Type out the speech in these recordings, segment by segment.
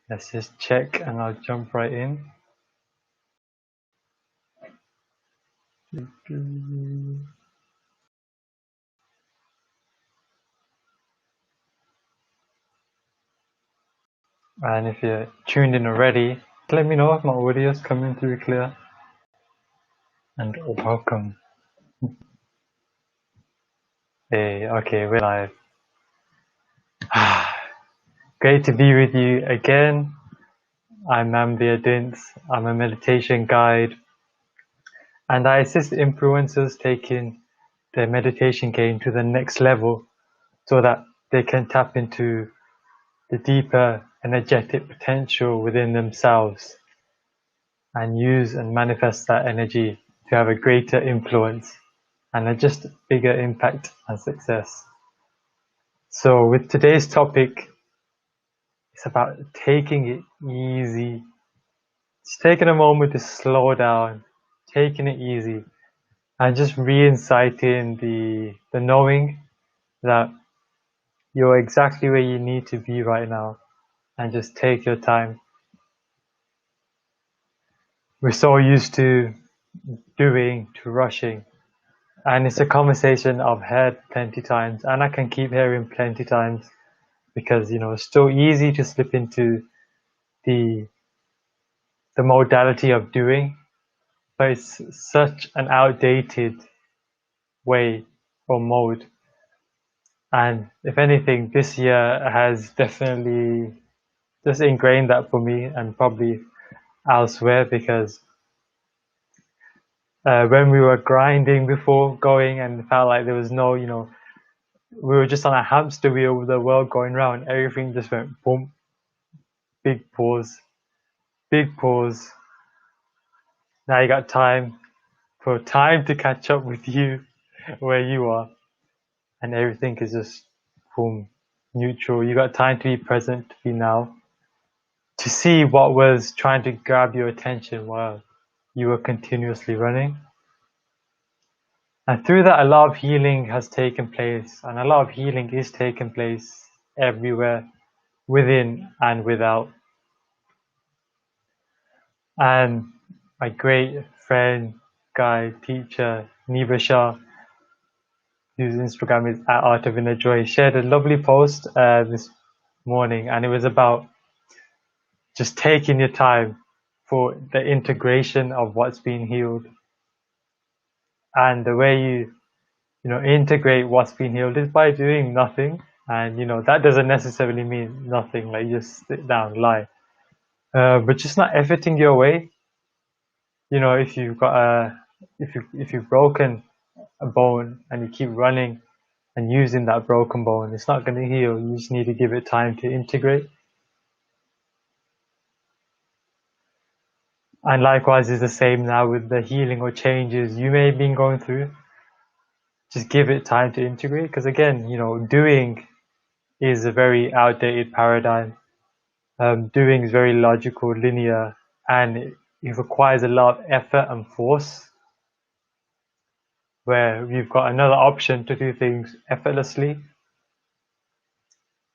Let's just check and I'll jump right in. And if you're tuned in already, let me know if my audio is coming through clear. And welcome. Hey, okay, we're live. Great to be with you again. I'm Nambi Adins. I'm a meditation guide, and I assist influencers taking their meditation game to the next level so that they can tap into the deeper energetic potential within themselves and use and manifest that energy to have a greater influence and a just bigger impact and success. So with today's topic, it's about taking it easy. Just taking a moment to slow down, taking it easy, and just re-inciting the knowing that you're exactly where you need to be right now, and just take your time. We're so used to doing, to rushing, and it's a conversation I've heard plenty times, and I can keep hearing plenty times because it's so easy to slip into the modality of doing, but it's such an outdated way or mode. And if anything, this year has definitely just ingrained that for me and probably elsewhere because when we were grinding before going and felt like there was no, we were just on a hamster wheel with the world going round, everything just went boom, big pause, big pause. Now you got time for time to catch up with you where you are, and everything is just boom, neutral. You got time to be present, to be now, to see what was trying to grab your attention while you were continuously running. And through that, a lot of healing has taken place, and a lot of healing is taking place everywhere, within and without. And my great friend, guide, teacher, Niva Shah, whose Instagram is at Art of Inner Joy, shared a lovely post this morning, and it was about just taking your time for the integration of what's being healed. And the way you integrate what's been healed is by doing nothing. And that doesn't necessarily mean nothing, like you just sit down, lie, but just not efforting your way. If you've got if you've broken a bone and you keep running and using that broken bone, it's not going to heal. You just need to give it time to integrate. And likewise is the same now with the healing or changes you may have been going through. Just give it time to integrate, because again, doing is a very outdated paradigm. Doing is very logical, linear, and it requires a lot of effort and force, where you've got another option to do things effortlessly.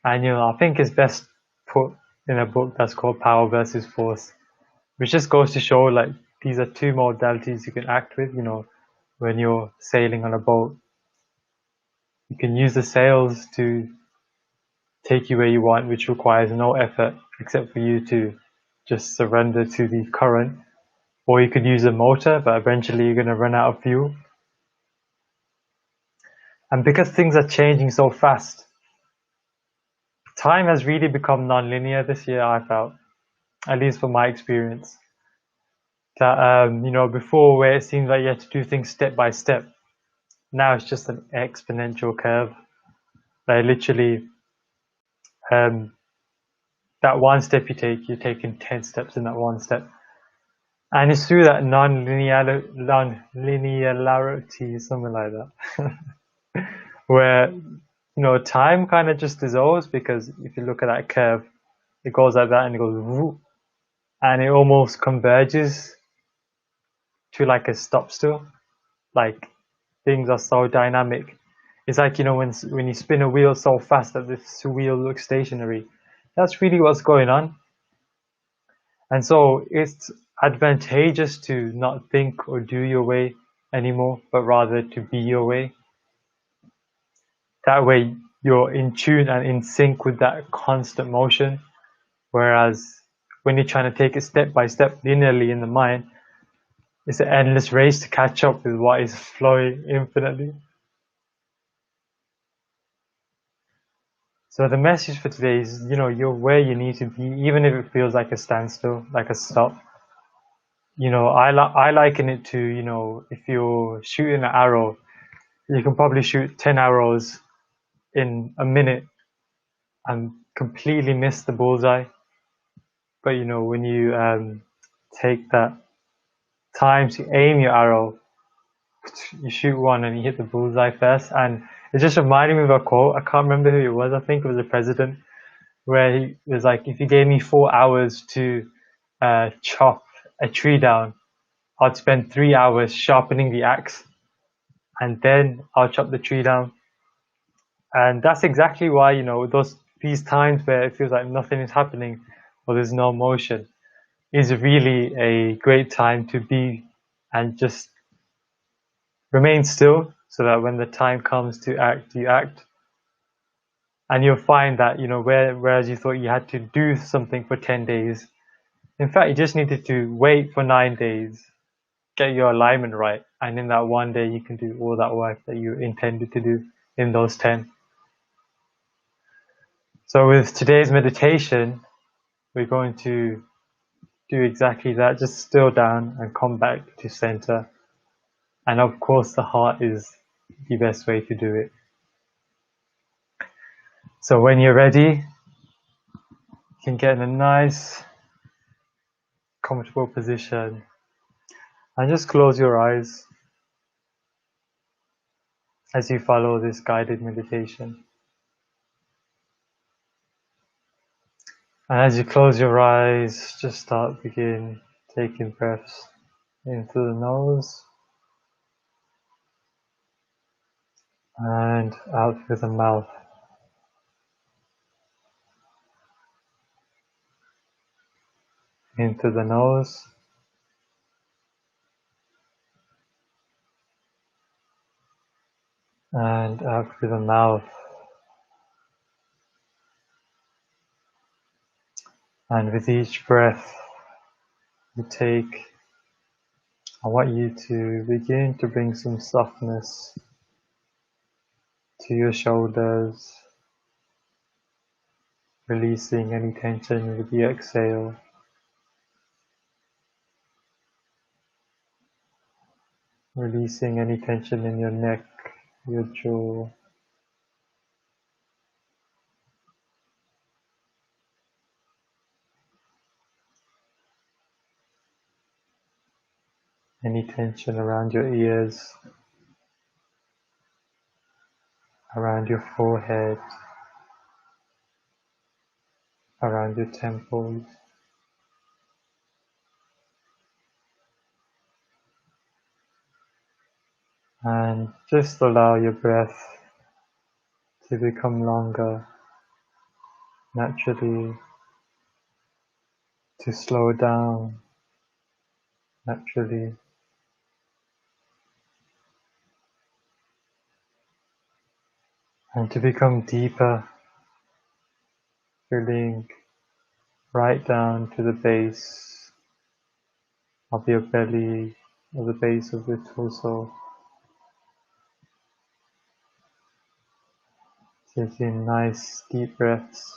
And I think it's best put in a book that's called Power versus Force, which just goes to show like these are two modalities you can act with. When you're sailing on a boat, you can use the sails to take you where you want, which requires no effort except for you to just surrender to the current. Or you could use a motor, but eventually you're going to run out of fuel. And because things are changing so fast, time has really become non-linear this year, I felt, at least from my experience. That, before, where it seemed like you had to do things step by step, now it's just an exponential curve. Like literally, that one step you take, you're taking 10 steps in that one step. And it's through that non-linearity, something like that, where time kind of just dissolves, because if you look at that curve, it goes like that and it goes whoop, and it almost converges to like a stop still. Like things are so dynamic. It's like when you spin a wheel so fast that this wheel looks stationary. That's really what's going on. And so it's advantageous to not think or do your way anymore, but rather to be your way. That way you're in tune and in sync with that constant motion. Whereas when you're trying to take it step by step linearly in the mind, it's an endless race to catch up with what is flowing infinitely. So the message for today is, you're where you need to be, even if it feels like a standstill, like a stop. I liken it to, if you're shooting an arrow, you can probably shoot 10 arrows in a minute and completely miss the bullseye. But, when you take that time to aim your arrow, you shoot one and you hit the bullseye first. And it just reminded me of a quote. I can't remember who it was. I think it was the president, where he was like, if you gave me 4 hours to chop a tree down, I'd spend 3 hours sharpening the axe, and then I'll chop the tree down. And that's exactly why, these times where it feels like nothing is happening or there's no motion is really a great time to be and just remain still, so that when the time comes to act, you act. And you'll find that, whereas you thought you had to do something for 10 days, in fact, you just needed to wait for 9 days, get your alignment right. And in that one day, you can do all that work that you intended to do in those 10. So with today's meditation, we're going to do exactly that. Just still down and come back to center. And of course, the heart is the best way to do it. So when you're ready, you can get in a nice, comfortable position and just close your eyes as you follow this guided meditation. And as you close your eyes, just begin taking breaths in through the nose and out through the mouth. In through the nose and out through the mouth. And with each breath you take, I want you to begin to bring some softness to your shoulders, releasing any tension with the exhale. Releasing any tension in your neck, your jaw. Any tension around your ears, around your forehead, around your temples. And just allow your breath to become longer, naturally, to slow down, naturally. And to become deeper, filling right down to the base of your belly, or the base of your torso. Taking nice deep breaths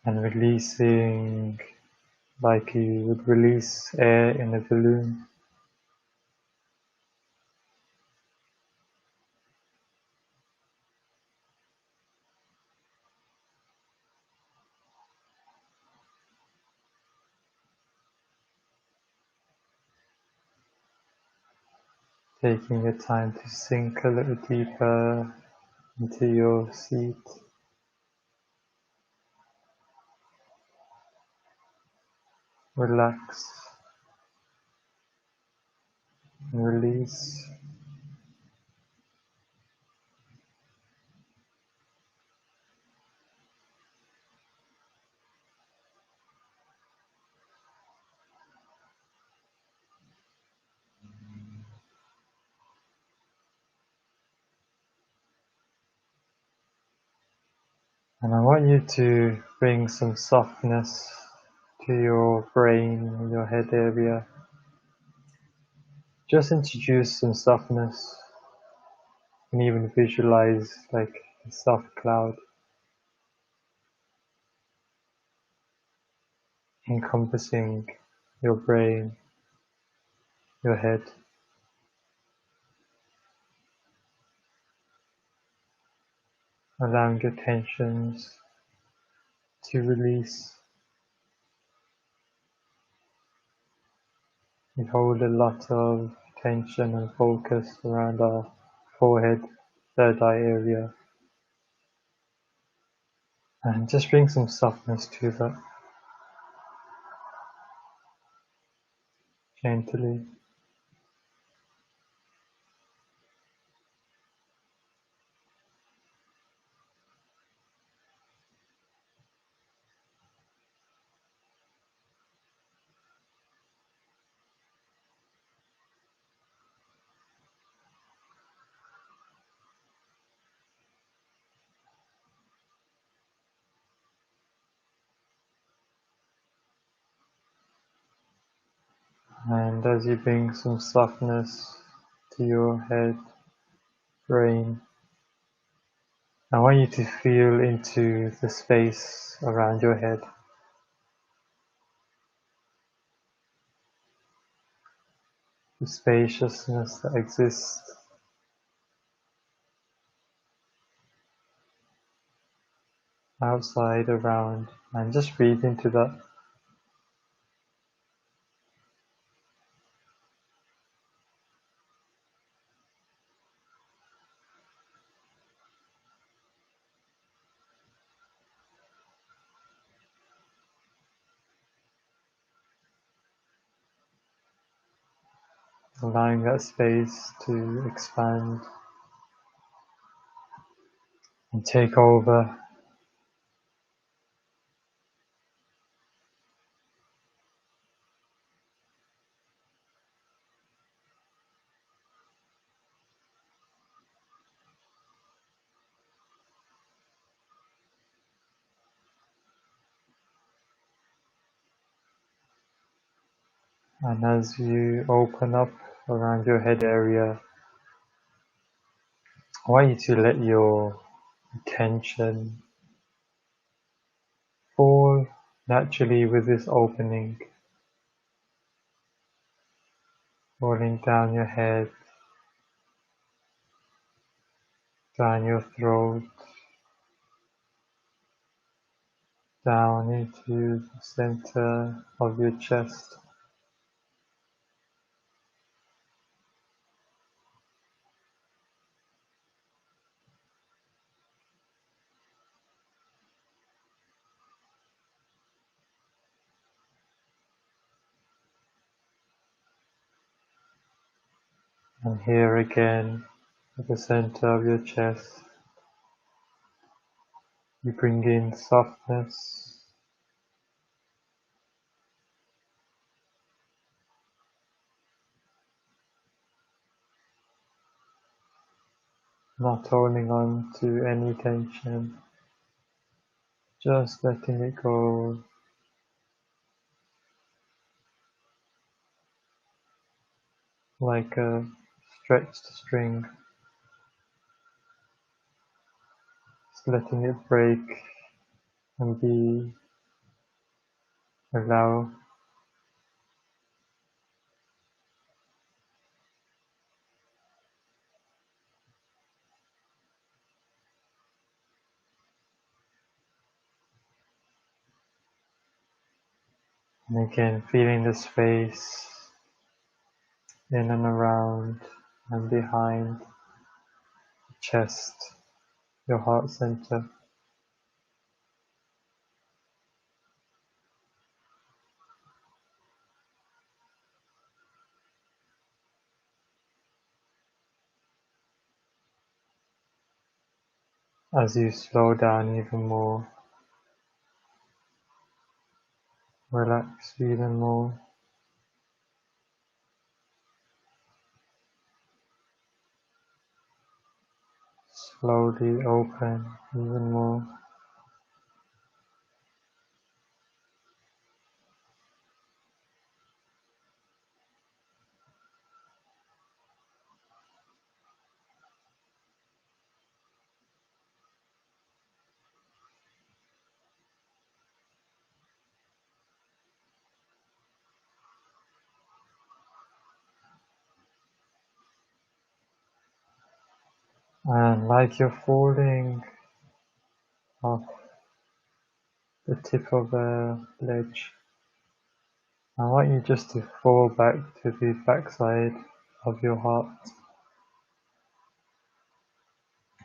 and releasing like you would release air in a balloon. Taking your time to sink a little deeper into your seat. Relax and release. And I want you to bring some softness to your brain, your head area. Just introduce some softness. You can even visualize like a soft cloud encompassing your brain, your head. Allowing your tensions to release. We hold a lot of tension and focus around our forehead, third eye area. And just bring some softness to that, gently. And as you bring some softness to your head, brain, I want you to feel into the space around your head. The spaciousness that exists outside, around, and just breathe into that. Allowing that space to expand and take over. And as you open up around your head area, I want you to let your attention fall naturally with this opening, rolling down your head, down your throat, down into the center of your chest. And here again, at the center of your chest, you bring in softness, not holding on to any tension, just letting it go, like a stretched string, just letting it break and be, allow. And again, feeling the space in and around and behind the chest, your heart center. As you slow down even more, relax even more, slowly open even more. And like you're falling off the tip of a ledge, I want you just to fall back to the backside of your heart.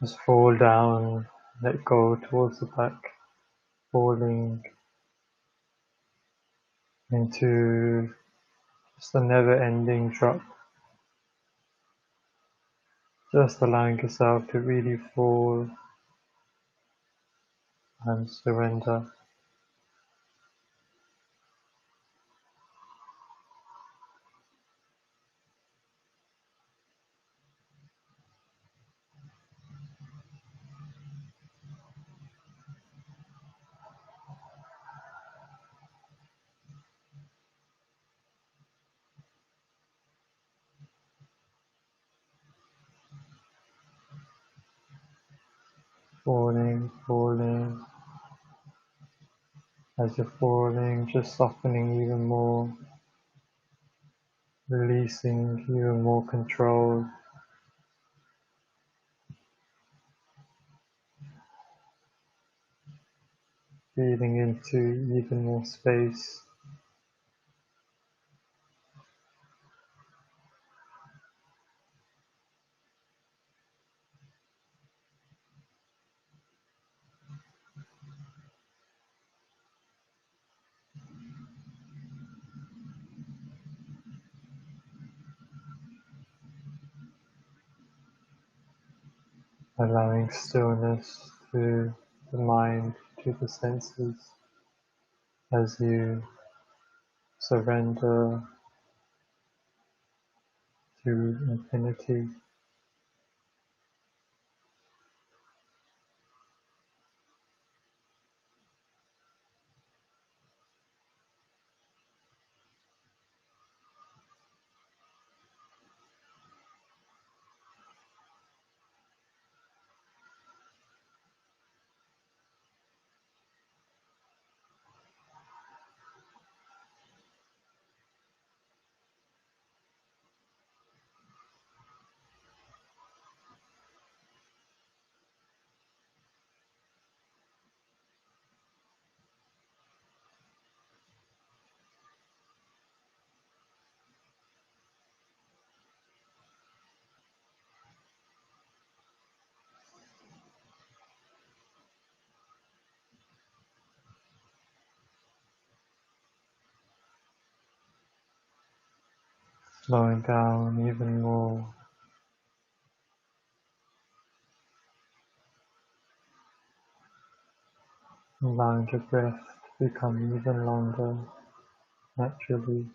Just fall down, let go towards the back, falling into just a never-ending drop. Just allowing yourself to really fall and surrender. Falling, falling. As you're falling, just softening even more, releasing even more control, feeding into even more space. Allowing stillness to the mind, to the senses, as you surrender to infinity. Slowing down even more, allowing your breath to become even longer naturally.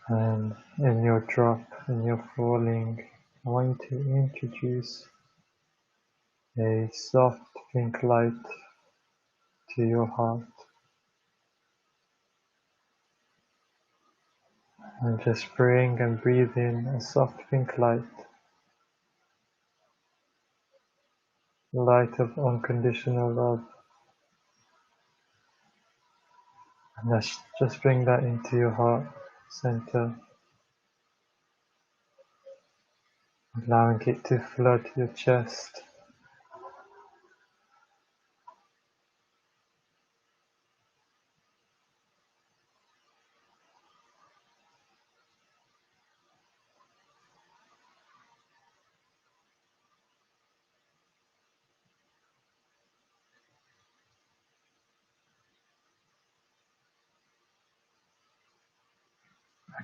And in your drop, in your falling, I want you to introduce a soft pink light to your heart, and just bring and breathe in a soft pink light, light of unconditional love, and let's just bring that into your heart center, allowing it to flood your chest,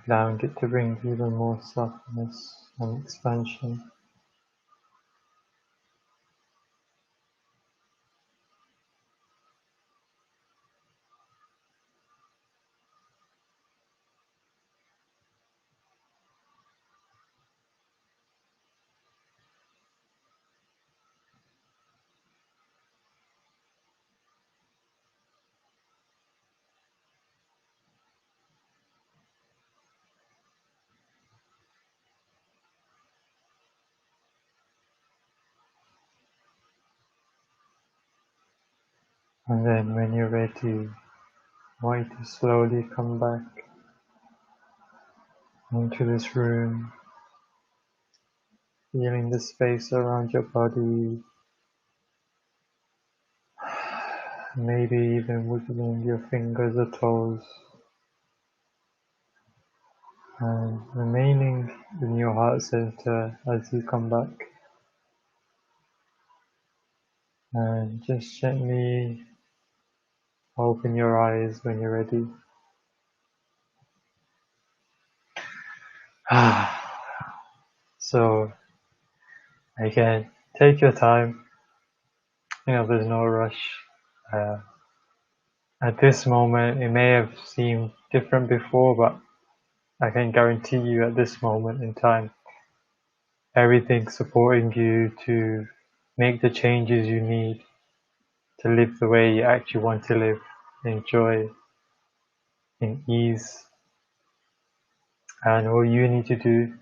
allowing it to bring even more softness and expansion. And then when you're ready, I want you to slowly come back into this room, feeling the space around your body, maybe even wiggling your fingers or toes, and remaining in your heart center as you come back. And just gently open your eyes when you're ready. So again, take your time. There's no rush. Uh, at this moment, it may have seemed different before, but I can guarantee you at this moment in time, everything's supporting you to make the changes you need to live the way you actually want to live, in joy, in ease. And all you need to do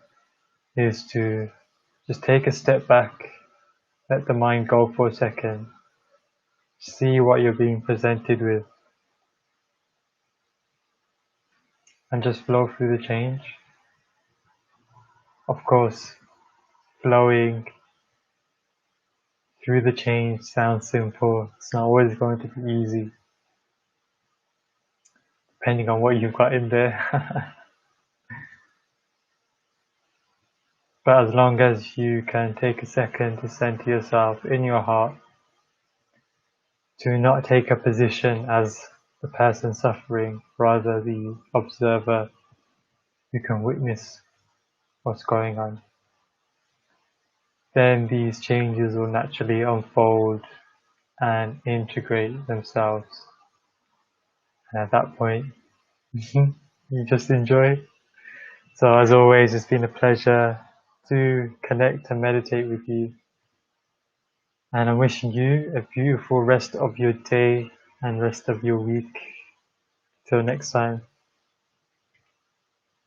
is to just take a step back, let the mind go for a second, see what you're being presented with, and just flow through the change. Of course, flowing through the change sounds simple. It's not always going to be easy, depending on what you've got in there. But as long as you can take a second to center yourself in your heart, to not take a position as the person suffering, rather the observer who can witness what's going on, then these changes will naturally unfold and integrate themselves. And at that point, you just enjoy. So as always, it's been a pleasure to connect and meditate with you. And I'm wishing you a beautiful rest of your day and rest of your week. Till next time.